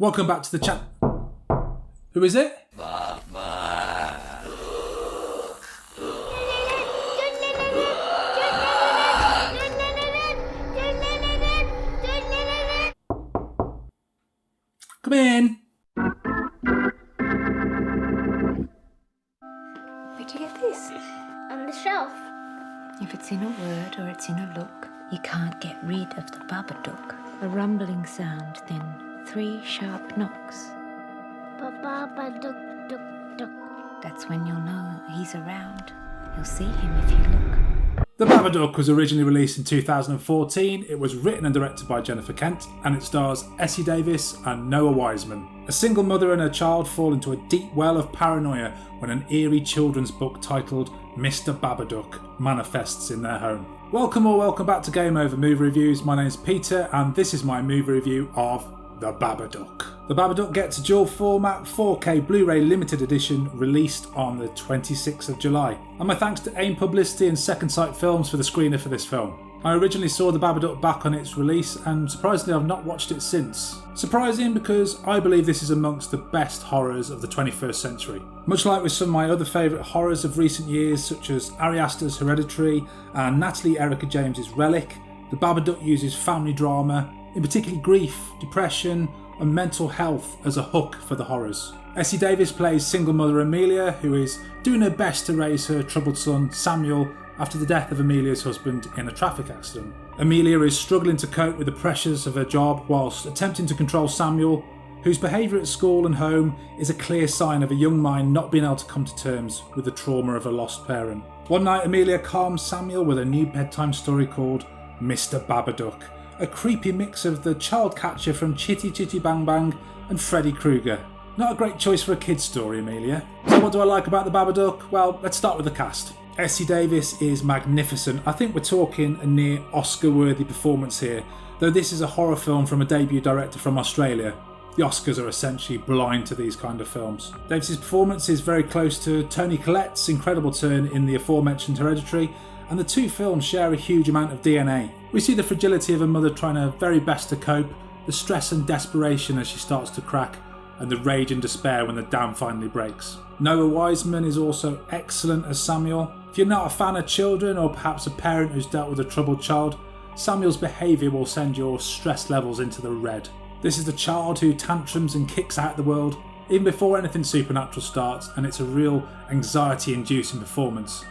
Welcome back to the chat. Who is it? Come in. Where'd you get this? On the shelf. If it's in a word or it's in a look, you can't get rid of the Babadook. A rumbling sound, then 3 sharp knocks. Babadook, duk, duk. That's when you'll know he's around. You'll see him if you look. The Babadook was originally released in 2014. It was written and directed by Jennifer Kent, and it stars Essie Davis and Noah Wiseman. A single mother and her child fall into a deep well of paranoia when an eerie children's book titled Mr. Babadook manifests in their home. Welcome or welcome back to Game Over Movie Reviews. My name's Peter and this is my movie review of The Babadook. The Babadook gets a dual format 4K Blu-ray limited edition released on the 26th of July. And my thanks to AIM Publicity and Second Sight Films for the screener for this film. I originally saw The Babadook back on its release and surprisingly I've not watched it since. Surprising because I believe this is amongst the best horrors of the 21st century. Much like with some of my other favourite horrors of recent years such as Ari Aster's Hereditary and Natalie Erica James's Relic, The Babadook uses family drama, in particular grief, depression and mental health as a hook for the horrors. Essie Davis plays single mother Amelia, who is doing her best to raise her troubled son Samuel after the death of Amelia's husband in a traffic accident. Amelia is struggling to cope with the pressures of her job whilst attempting to control Samuel, whose behaviour at school and home is a clear sign of a young mind not being able to come to terms with the trauma of a lost parent. One night Amelia calms Samuel with a new bedtime story called Mr. Babadook, a creepy mix of the child catcher from Chitty Chitty Bang Bang and Freddy Krueger. Not a great choice for a kid's story, Amelia. So what do I like about The Babadook? Well, let's start with the cast. Essie Davis is magnificent. I think we're talking a near Oscar-worthy performance here, though this is a horror film from a debut director from Australia. The Oscars are essentially blind to these kind of films. Davis's performance is very close to Toni Collette's incredible turn in the aforementioned Hereditary, and the two films share a huge amount of DNA. We see the fragility of a mother trying her very best to cope, the stress and desperation as she starts to crack, and the rage and despair when the dam finally breaks. Noah Wiseman is also excellent as Samuel. If you're not a fan of children or perhaps a parent who's dealt with a troubled child, Samuel's behaviour will send your stress levels into the red. This is the child who tantrums and kicks out the world even before anything supernatural starts, and it's a real anxiety-inducing performance.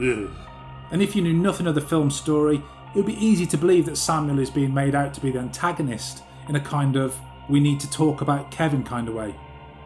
Ugh. And if you knew nothing of the film's story, it would be easy to believe that Samuel is being made out to be the antagonist in a kind of we need to talk about Kevin kind of way.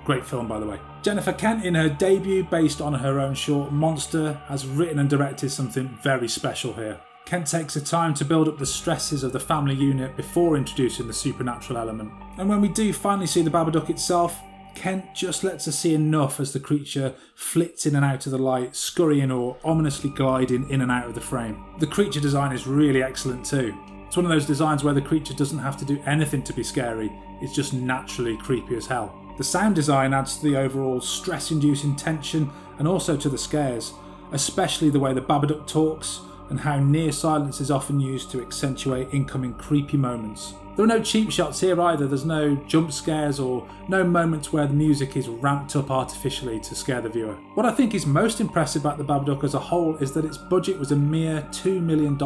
Great film, by the way. Jennifer Kent, in her debut based on her own short Monster, has written and directed something very special here. Kent takes the time to build up the stresses of the family unit before introducing the supernatural element. And when we do finally see the Babadook itself, Kent just lets us see enough as the creature flits in and out of the light, scurrying or ominously gliding in and out of the frame. The creature design is really excellent too. It's one of those designs where the creature doesn't have to do anything to be scary, it's just naturally creepy as hell. The sound design adds to the overall stress-inducing tension and also to the scares, especially the way the Babadook talks and how near silence is often used to accentuate incoming creepy moments. There are no cheap shots here either. There's no jump scares or no moments where the music is ramped up artificially to scare the viewer. What I think is most impressive about The Babadook as a whole is that its budget was a mere $2 million.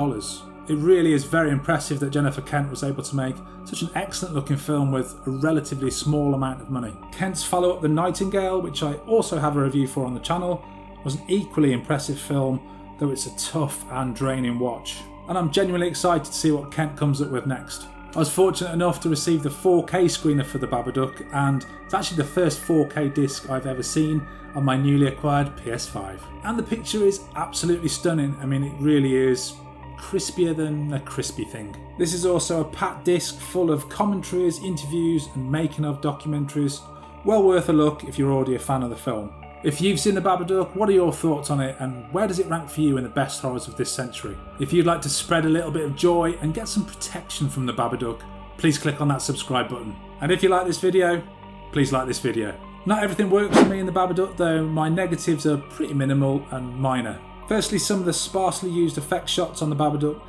It really is very impressive that Jennifer Kent was able to make such an excellent looking film with a relatively small amount of money. Kent's follow-up The Nightingale, which I also have a review for on the channel, was an equally impressive film, though it's a tough and draining watch. And I'm genuinely excited to see what Kent comes up with next. I was fortunate enough to receive the 4K screener for The Babadook, and it's actually the first 4K disc I've ever seen on my newly acquired PS5. And the picture is absolutely stunning. I mean, it really is crispier than a crispy thing. This is also a packed disc full of commentaries, interviews and making of documentaries. Well worth a look if you're already a fan of the film. If you've seen The Babadook, what are your thoughts on it and where does it rank for you in the best horrors of this century? If you'd like to spread a little bit of joy and get some protection from The Babadook, please click on that subscribe button. And if you like this video, please like this video. Not everything works for me in The Babadook though, my negatives are pretty minimal and minor. Firstly, some of the sparsely used effect shots on The Babadook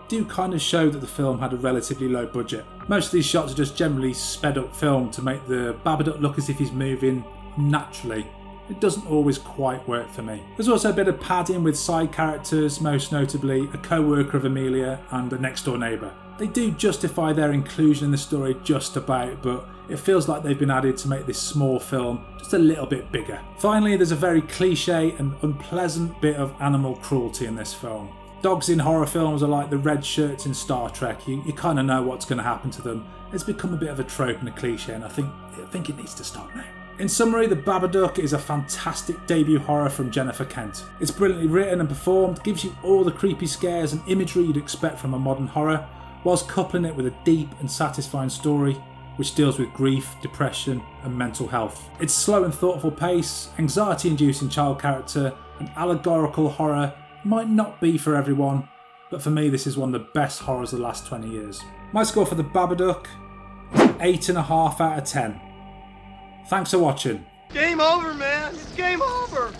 do kind of show that the film had a relatively low budget. Most of these shots are just generally sped up film to make the Babadook look as if he's moving naturally. It doesn't always quite work for me. There's also a bit of padding with side characters, most notably a co-worker of Amelia and a next door neighbour. They do justify their inclusion in the story just about, but it feels like they've been added to make this small film just a little bit bigger. Finally, there's a very cliche and unpleasant bit of animal cruelty in this film. Dogs in horror films are like the red shirts in Star Trek. You kind of know what's going to happen to them. It's become a bit of a trope and a cliche, and I think it needs to stop now. In summary, The Babadook is a fantastic debut horror from Jennifer Kent. It's brilliantly written and performed, gives you all the creepy scares and imagery you'd expect from a modern horror, whilst coupling it with a deep and satisfying story which deals with grief, depression and mental health. Its slow and thoughtful pace, anxiety-inducing child character and allegorical horror might not be for everyone, but for me this is one of the best horrors of the last 20 years. My score for The Babadook, 8.5 out of 10. Thanks for watching. Game over, man. It's game over.